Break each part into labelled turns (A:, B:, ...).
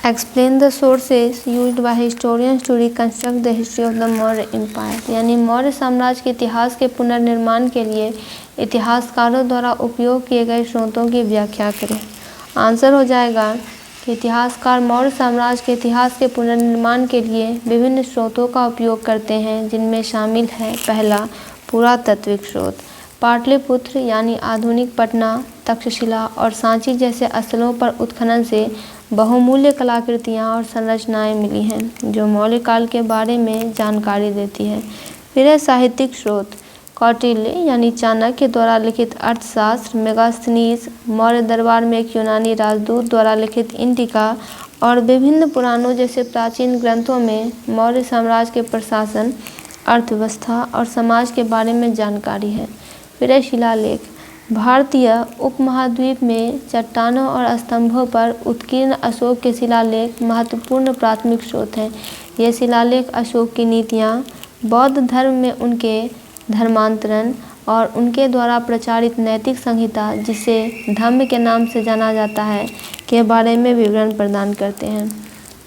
A: Explain the sources used by historians to reconstruct the history of the Maurya empire, यानी मौर्य साम्राज्य के इतिहास के पुनर्निर्माण के लिए इतिहासकारों द्वारा उपयोग किए गए स्रोतों की व्याख्या करें। आंसर हो जाएगा कि इतिहासकार मौर्य साम्राज्य के इतिहास के पुनर्निर्माण के लिए विभिन्न स्रोतों का उपयोग करते हैं, जिनमें शामिल है पहला, पुरातात्विक स्रोत। पाटलिपुत्र यानी आधुनिक पटना, तक्षशिला और सांची जैसे स्थलों पर उत्खनन से बहुमूल्य कलाकृतियाँ और संरचनाएं मिली हैं, जो मौर्य काल के बारे में जानकारी देती है। फिर है साहित्यिक स्रोत। कौटिल्य यानी चाणक्य द्वारा लिखित अर्थशास्त्र, मेगास्थनीज, मौर्य दरबार में एक यूनानी राजदूत द्वारा लिखित इंडिका और विभिन्न पुराणों जैसे प्राचीन ग्रंथों में मौर्य साम्राज्य के प्रशासन, अर्थव्यवस्था और समाज के बारे में जानकारी है। फिर है शिलालेख। भारतीय उपमहाद्वीप में चट्टानों और स्तंभों पर उत्कीर्ण अशोक के शिलालेख महत्वपूर्ण प्राथमिक स्रोत हैं। ये शिलालेख अशोक की नीतियाँ, बौद्ध धर्म में उनके धर्मांतरण और उनके द्वारा प्रचारित नैतिक संहिता, जिसे धम्म के नाम से जाना जाता है, के बारे में विवरण प्रदान करते हैं।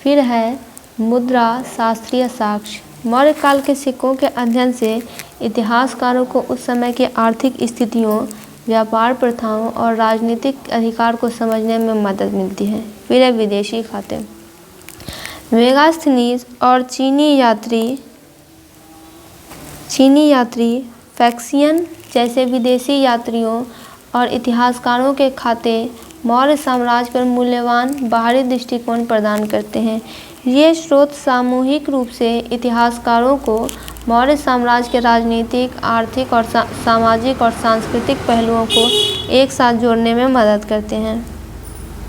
A: फिर है मुद्रा शास्त्रीय साक्ष्य। मौर्य काल के सिक्कों के अध्ययन से इतिहासकारों को उस समय के आर्थिक स्थितियों, व्यापार प्रथाओं और राजनीतिक अधिकार को समझने में मदद मिलती है। फिर है विदेशी खाते। मेगास्थनीज और चीनी यात्री फैक्सियन जैसे विदेशी यात्रियों और इतिहासकारों के खाते मौर्य साम्राज्य पर मूल्यवान बाहरी दृष्टिकोण प्रदान करते हैं। ये स्रोत सामूहिक रूप से इतिहासकारों को मौर्य साम्राज्य के राजनीतिक, आर्थिक और सामाजिक और सांस्कृतिक पहलुओं को एक साथ जोड़ने में मदद करते हैं।